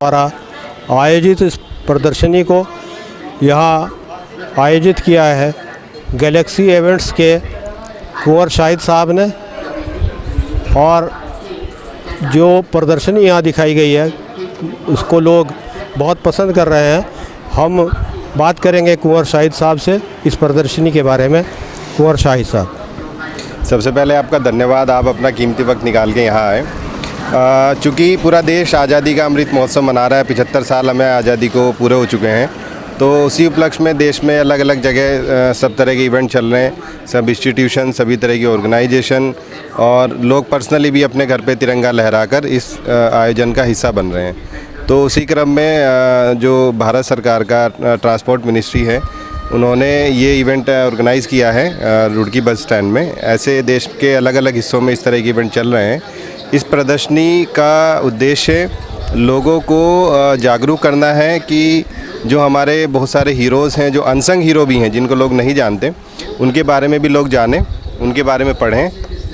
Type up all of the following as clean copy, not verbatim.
द्वारा आयोजित इस प्रदर्शनी को यहाँ आयोजित किया है गैलेक्सी इवेंट्स के कुंवर शाहिद साहब ने। और जो प्रदर्शनी यहाँ दिखाई गई है उसको लोग बहुत पसंद कर रहे हैं। हम बात करेंगे कुंवर शाहिद साहब से इस प्रदर्शनी के बारे में। कुंवर शाहिद साहब, सबसे पहले आपका धन्यवाद, आप अपना कीमती वक्त निकाल के यहाँ आए। चूँकि पूरा देश आज़ादी का अमृत महोत्सव मना रहा है, 75 साल हमें आज़ादी को पूरे हो चुके हैं, तो उसी उपलक्ष्य में देश में अलग अलग जगह सब तरह के इवेंट चल रहे हैं। सब इंस्टीट्यूशन, सभी तरह की ऑर्गेनाइजेशन और लोग पर्सनली भी अपने घर पे तिरंगा लहराकर इस आयोजन का हिस्सा बन रहे हैं। तो उसी क्रम में जो भारत सरकार का ट्रांसपोर्ट मिनिस्ट्री है, उन्होंने ये इवेंट ऑर्गेनाइज़ किया है रुड़की बस स्टैंड में। ऐसे देश के अलग अलग हिस्सों में इस तरह के इवेंट चल रहे हैं। इस प्रदर्शनी का उद्देश्य लोगों को जागरूक करना है कि जो हमारे बहुत सारे हीरोज़ हैं, जो अनसंग हीरो भी हैं, जिनको लोग नहीं जानते, उनके बारे में भी लोग जानें, उनके बारे में पढ़ें।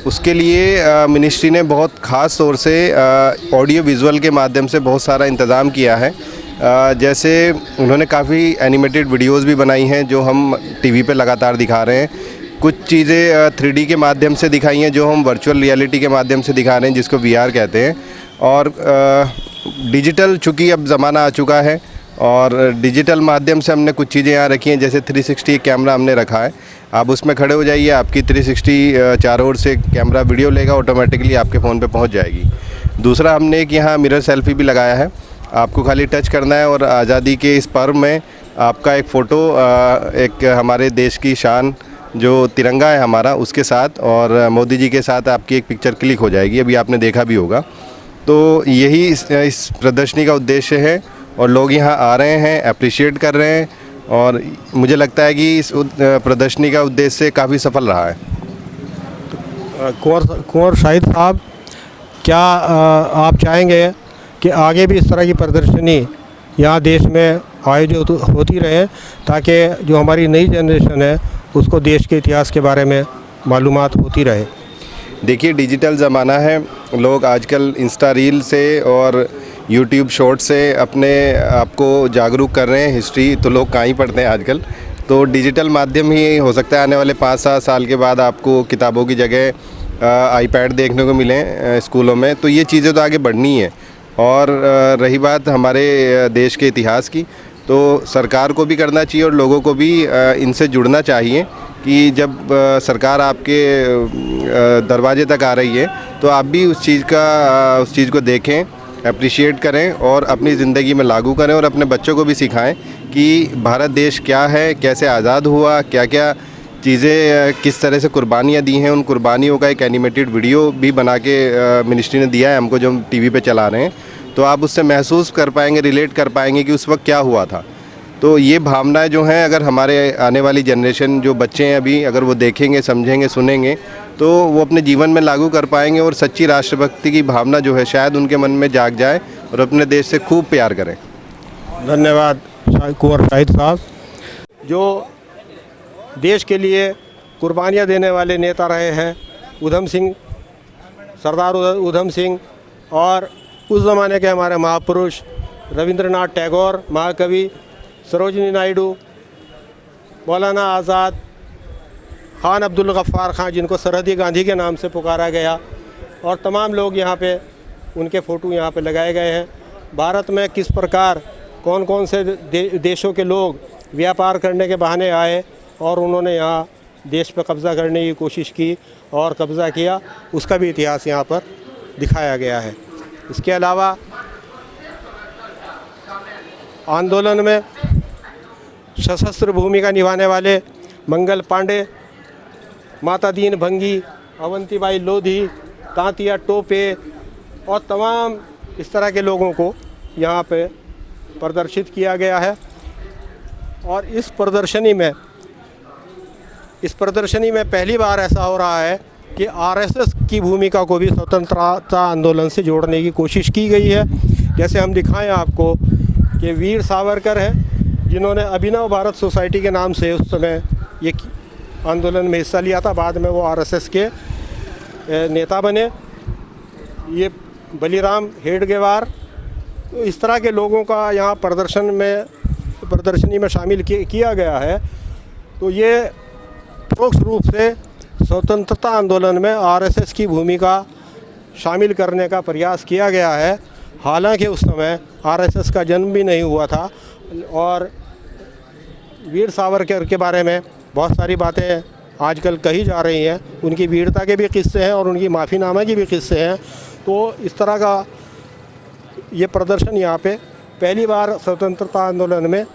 उसके लिए मिनिस्ट्री ने बहुत ख़ास तौर से ऑडियो विजुअल के माध्यम से बहुत सारा इंतज़ाम किया है। जैसे उन्होंने काफ़ी एनिमेटेड वीडियोस भी बनाई हैं जो हम टीवी पे लगातार दिखा रहे हैं। कुछ चीज़ें 3D के माध्यम से दिखाई हैं जो हम वर्चुअल रियलिटी के माध्यम से दिखा रहे हैं, जिसको VR कहते हैं। और डिजिटल, चूँकि अब ज़माना आ चुका है, और डिजिटल माध्यम से हमने कुछ चीज़ें यहाँ रखी हैं। जैसे 360 कैमरा हमने रखा है, आप उसमें खड़े हो जाइए, आपकी 360 चारों ओर से कैमरा वीडियो लेगा, ऑटोमेटिकली आपके फ़ोन पे पहुँच जाएगी। दूसरा, हमने एक यहाँ मिरर सेल्फी भी लगाया है। आपको खाली टच करना है और आज़ादी के इस पर्व में आपका एक फ़ोटो एक हमारे देश की शान जो तिरंगा है हमारा, उसके साथ और मोदी जी के साथ आपकी एक पिक्चर क्लिक हो जाएगी। अभी आपने देखा भी होगा। तो यही इस प्रदर्शनी का उद्देश्य है और लोग यहाँ आ रहे हैं, अप्रिशिएट कर रहे हैं, और मुझे लगता है कि इस प्रदर्शनी का उद्देश्य काफ़ी सफल रहा है। कुंवर शाहिद साहब, क्या आप चाहेंगे कि आगे भी इस तरह की प्रदर्शनी यहाँ देश में आयोजित होती रहे, ताकि जो हमारी नई जनरेशन है उसको देश के इतिहास के बारे में मालूमात होती रहे? देखिए, डिजिटल ज़माना है। लोग आजकल इंस्टा रील से और यूट्यूब शॉर्ट से अपने आप को जागरूक कर रहे हैं। हिस्ट्री तो लोग कहाँ ही पढ़ते हैं आजकल, तो डिजिटल माध्यम ही हो सकता है आने वाले 5-7 साल के बाद आपको किताबों की जगह आईपैड देखने को मिलें स्कूलों में। तो ये चीज़ें तो आगे बढ़नी है। और रही बात हमारे देश के इतिहास की, तो सरकार को भी करना चाहिए और लोगों को भी इनसे जुड़ना चाहिए कि जब सरकार आपके दरवाजे तक आ रही है तो आप भी उस चीज़ को देखें, अप्रिशिएट करें और अपनी ज़िंदगी में लागू करें, और अपने बच्चों को भी सिखाएं कि भारत देश क्या है, कैसे आज़ाद हुआ, क्या क्या चीज़ें, किस तरह से कुर्बानियाँ दी हैं। उन कुर्बानियों का एक एनिमेटेड वीडियो भी बना के मिनिस्ट्री ने दिया है हमको, जो हम टीवी पे चला रहे हैं। तो आप उससे महसूस कर पाएंगे, रिलेट कर पाएंगे कि उस वक्त क्या हुआ था। तो ये भावनाएं जो हैं, अगर हमारे आने वाली जनरेशन, जो बच्चे हैं अभी, अगर वो देखेंगे, समझेंगे, सुनेंगे, तो वो अपने जीवन में लागू कर पाएंगे और सच्ची राष्ट्रभक्ति की भावना जो है शायद उनके मन में जाग जाए और अपने देश से खूब प्यार करें। धन्यवाद कुंवर शाहिद साहब, जो देश के लिए कुर्बानियाँ देने वाले नेता रहे हैं। उधम सिंह, सरदार उधम सिंह, और उस ज़माने के हमारे महापुरुष रविंद्रनाथ टैगोर, महाकवि सरोजिनी नायडू, मौलाना आज़ाद, खान अब्दुल गफ्फार खान, जिनको सरहदी गांधी के नाम से पुकारा गया, और तमाम लोग यहाँ पे, उनके फ़ोटो यहाँ पे लगाए गए हैं। भारत में किस प्रकार कौन कौन से देशों के लोग व्यापार करने के बहाने आए और उन्होंने यहाँ देश पर कब्ज़ा करने की कोशिश की और कब्ज़ा किया, उसका भी इतिहास यहाँ पर दिखाया गया है। इसके अलावा आंदोलन में सशस्त्र भूमिका निभाने वाले मंगल पांडे, माता दीन भंगी, अवंतीबाई लोधी, तांतिया टोपे और तमाम इस तरह के लोगों को यहाँ पे प्रदर्शित किया गया है। और इस प्रदर्शनी में पहली बार ऐसा हो रहा है कि RSS की भूमिका को भी स्वतंत्रता आंदोलन से जोड़ने की कोशिश की गई है। जैसे हम दिखाएं आपको कि वीर सावरकर हैं, जिन्होंने अभिनव भारत सोसाइटी के नाम से उस समय ये आंदोलन में हिस्सा लिया था। बाद में वो RSS के नेता बने। ये बलिराम हेडगेवार तो इस तरह के लोगों का यहाँ प्रदर्शनी में शामिल किया गया है। तो ये परोक्ष रूप से स्वतंत्रता आंदोलन में आरएसएस की भूमिका शामिल करने का प्रयास किया गया है। हालांकि उस समय आरएसएस का जन्म भी नहीं हुआ था और वीर सावरकर के बारे में बहुत सारी बातें आजकल कही जा रही हैं। उनकी वीरता के भी किस्से हैं और उनकी माफ़ीनामा के भी किस्से हैं। तो इस तरह का ये प्रदर्शन यहाँ पे पहली बार स्वतंत्रता आंदोलन में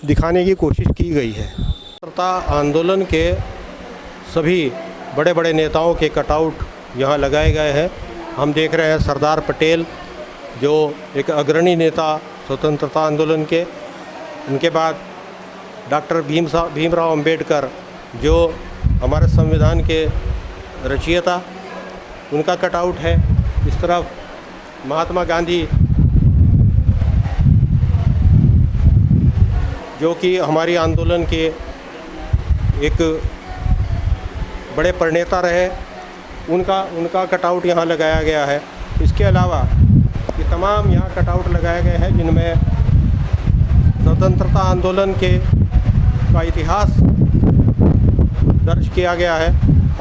दिखाने की कोशिश की गई है। स्वतंत्रता आंदोलन के सभी बड़े बड़े नेताओं के कटआउट यहाँ लगाए गए हैं। हम देख रहे हैं सरदार पटेल जो एक अग्रणी नेता स्वतंत्रता आंदोलन के, उनके बाद डॉक्टर भीमराव अंबेडकर जो हमारे संविधान के रचयिता, उनका कटआउट है। इस तरफ महात्मा गांधी जो कि हमारी आंदोलन के एक बड़े प्रणेता रहे, उनका कटआउट यहाँ लगाया गया है। इसके अलावा ये तमाम यहाँ कटआउट लगाए गए हैं जिनमें स्वतंत्रता आंदोलन का इतिहास दर्ज किया गया है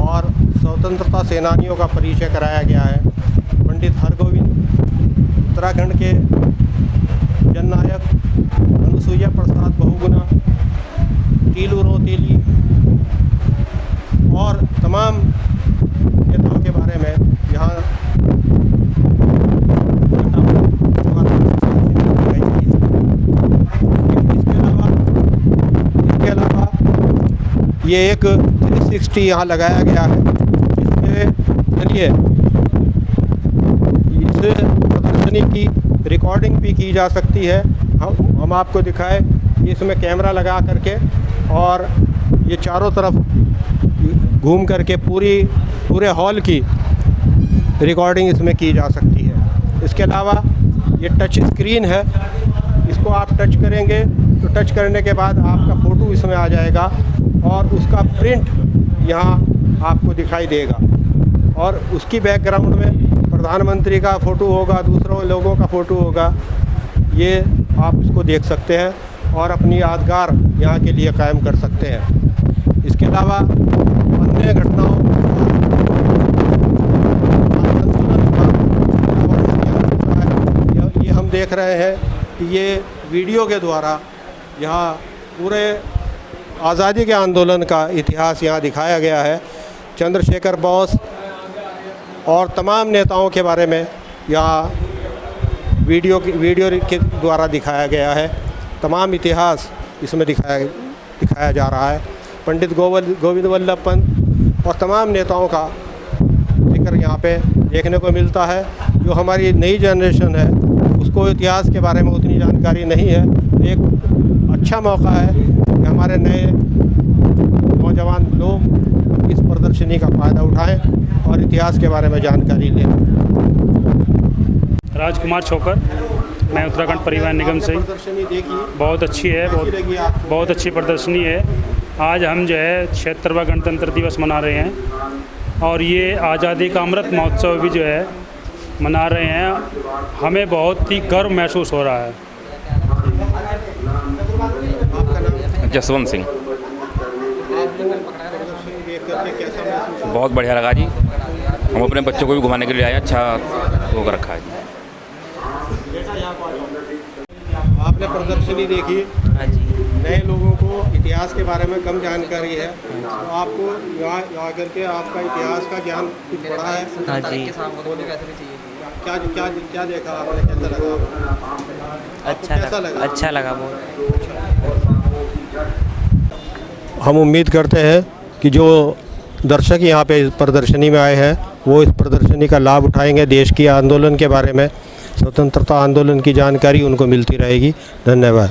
और स्वतंत्रता सेनानियों का परिचय कराया गया है। पंडित हरगोविंद, उत्तराखंड के जननायक अनुसुईया प्रसाद बहुगुणा, टीलू रोतेली और तमाम नेताओं के बारे में यहाँ इसके अलावा ये एक 360 यहाँ लगाया गया है। इसमें चलिए इस प्रदर्शनी की रिकॉर्डिंग भी की जा सकती है। हम आपको दिखाए, इसमें कैमरा लगा करके और ये चारों तरफ घूम करके पूरे हॉल की रिकॉर्डिंग इसमें की जा सकती है। इसके अलावा ये टच स्क्रीन है, इसको आप टच करेंगे तो टच करने के बाद आपका फ़ोटो इसमें आ जाएगा और उसका प्रिंट यहाँ आपको दिखाई देगा और उसकी बैकग्राउंड में प्रधानमंत्री का फ़ोटो होगा, दूसरों लोगों का फ़ोटो होगा। ये आप इसको देख सकते हैं और अपनी यादगार यहाँ के लिए कायम कर सकते हैं। इसके अलावा अन्य घटनाओं ये हम देख रहे हैं कि ये वीडियो के द्वारा यहाँ पूरे आज़ादी के आंदोलन का इतिहास यहाँ दिखाया गया है। चंद्रशेखर बोस और तमाम नेताओं के बारे में यहाँ वीडियो के द्वारा दिखाया गया है। तमाम इतिहास इसमें दिखाया जा रहा है। पंडित गोविंद वल्लभ पंत और तमाम नेताओं का जिक्र यहाँ पे देखने को मिलता है। जो हमारी नई जनरेशन है उसको इतिहास के बारे में उतनी जानकारी नहीं है। एक अच्छा मौका है कि हमारे नए नौजवान लोग इस प्रदर्शनी का फ़ायदा उठाएं और इतिहास के बारे में जानकारी लें। राजकुमार छोकर, मैं उत्तराखंड परिवहन निगम से। प्रदर्शनी देखिए, बहुत अच्छी है, बहुत अच्छी प्रदर्शनी है। आज हम जो है 76वां गणतंत्र दिवस मना रहे हैं और ये आज़ादी का अमृत महोत्सव भी जो है मना रहे हैं। हमें बहुत ही गर्व महसूस हो रहा है। जसवंत सिंह। बहुत बढ़िया लगा जी। हम अपने बच्चों को भी घुमाने के लिए आए, अच्छा वो कर रखा है जी। आपने प्रदर्शनी देखी। हाँ जी। नए लोगों को इतिहास के बारे में कम जानकारी है, तो आपको यहाँ आकर के आपका इतिहास का ज्ञान कुछ बढ़ा है। हाँ जी। क्या देखा आपने, कैसा लगा? अच्छा लगा बहुत। हम उम्मीद करते हैं कि जो दर्शक यहाँ पे इस प्रदर्शनी में आए हैं वो इस प्रदर्शनी का लाभ उठाएंगे। देश की आंदोलन के बारे में, स्वतंत्रता आंदोलन की जानकारी उनको मिलती रहेगी। धन्यवाद।